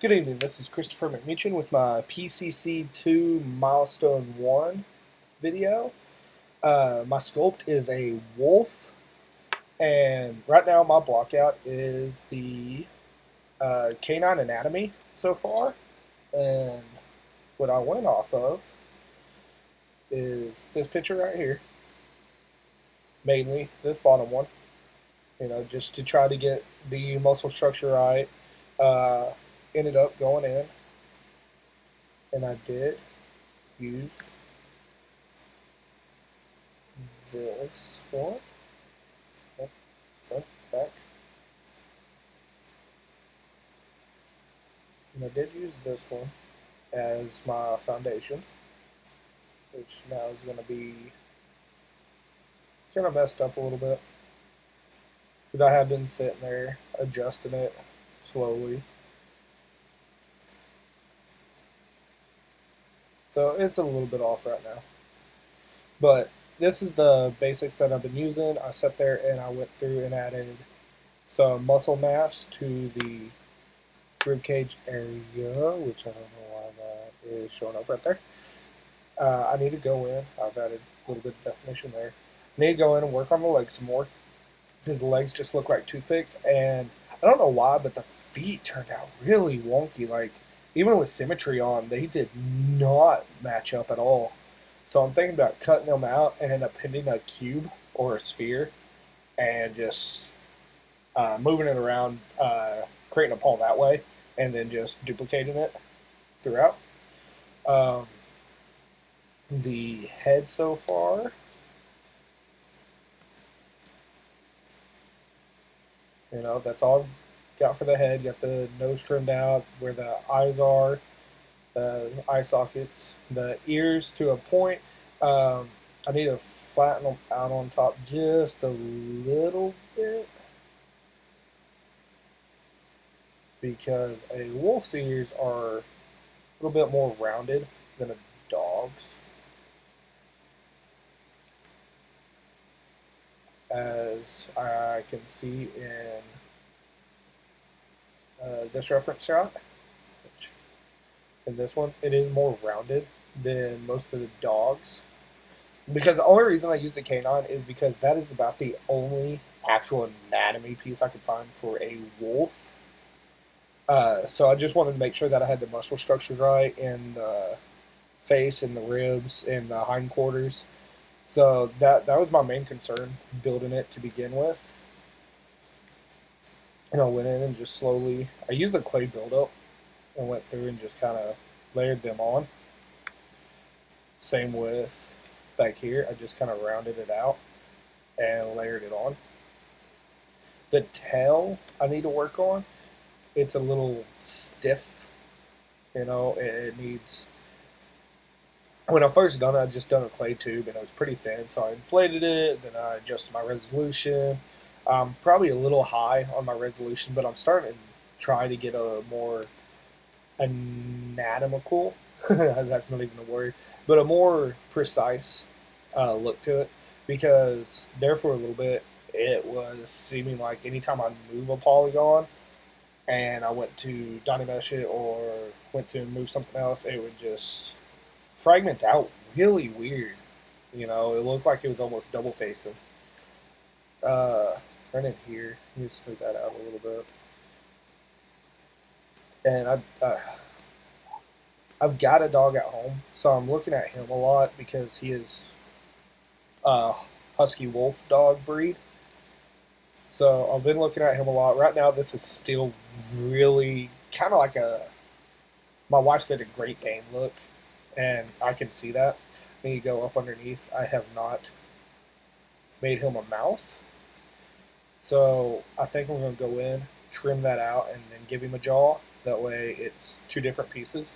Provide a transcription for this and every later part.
Good evening, this is Christopher McMechan with my PCC2 Milestone01 video. My sculpt is a wolf, and right now my blockout is the canine anatomy so far. And what I went off of is this picture right here, mainly this bottom one, just to try to get the muscle structure right. Ended up going in, and I did use this one, front, back, and I did use this one as my foundation, which now is going to be kind of messed up a little bit, because I have been sitting there adjusting it slowly. So it's a little bit off right now. But this is the basics that I've been using. I sat there and I went through and added some muscle mass to the rib cage area, which I don't know why that is showing up right there. I need to go in. I've added a little bit of definition there. I need to go in and work on the legs some more, because the legs just look like toothpicks. And I don't know why, but the feet turned out really wonky. Like, even with symmetry on, they did not match up at all. So I'm thinking about cutting them out and then appending a cube or a sphere and just moving it around, creating a paw that way, and then just duplicating it throughout. The head so far, that's all I've got for the head. Got the nose trimmed out where the eyes are, the eye sockets, the ears to a point. I need to flatten them out on top just a little bit, because a wolf's ears are a little bit more rounded than a dog's, as I can see in this reference shot. Which, in this one, it is more rounded than most of the dogs. Because the only reason I use the canine is because that is about the only actual anatomy piece I could find for a wolf. So I just wanted to make sure that I had the muscle structure right in the face and the ribs and the hindquarters. So that was my main concern building it to begin with. And I went in and just slowly, I used the clay buildup and went through and just kind of layered them on. Same with back here, I just kind of rounded it out and layered it on. The tail I need to work on. It's a little stiff, it needs. When I first done it, I just done a clay tube and it was pretty thin, so I inflated it, then I adjusted my resolution. Probably a little high on my resolution, but I'm starting to try to get a more anatomical, that's not even a word, but a more precise look to it, because there for a little bit it was seeming like anytime I move a polygon and I went to Donny Mesh it or went to move something else, it would just fragment out really weird. It looked like it was almost double facing. Right in here, let me smooth that out a little bit. And I've got a dog at home, so I'm looking at him a lot because he is a husky wolf dog breed. So I've been looking at him a lot. Right now, this is still really kind of like my wife said, a Great Dane look, and I can see that. Then you go up underneath. I have not made him a mouth, so I think I'm going to go in, trim that out, and then give him a jaw. That way it's two different pieces.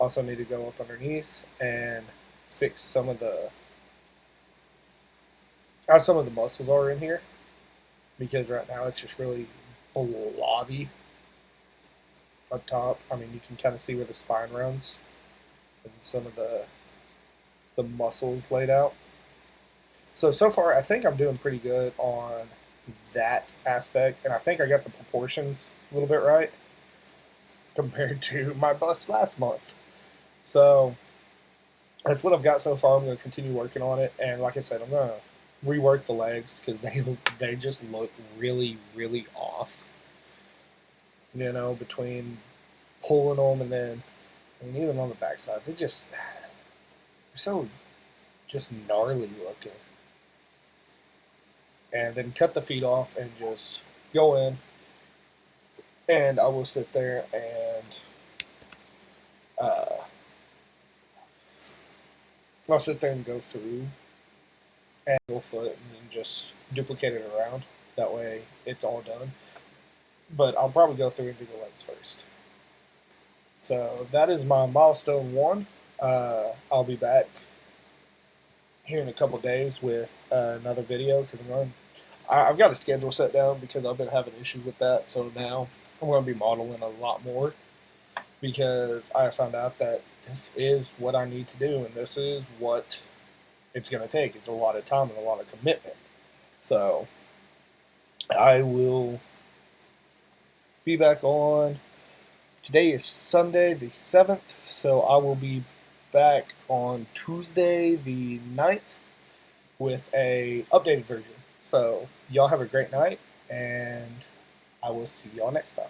Also need to go up underneath and fix some of the how some of the muscles are in here, because right now it's just really blobby up top. I mean, you can kind of see where the spine runs and some of the muscles laid out. So far, I think I'm doing pretty good on that aspect, and I think I got the proportions a little bit right. compared to my bust last month. So that's what I've got so far. I'm going to continue working on it, and like I said, I'm going to rework the legs because they just look really, really off. You know, between pulling them and then, I mean, even on the backside, they're so just gnarly looking. And then cut the feet off and just go in, and I will sit there and I'll sit there and go through and go foot and then just duplicate it around. That way it's all done. But I'll probably go through and do the legs first. So that is my milestone 1. I'll be back here in a couple days with another video because I've got a schedule set down because I've been having issues with that. So now I'm going to be modeling a lot more because I found out that this is what I need to do and this is what it's going to take. It's a lot of time and a lot of commitment. So I will be back on. Today is Sunday the 7th, so I will be back on Tuesday the 9th with a updated version. So y'all have a great night, and I will see y'all next time.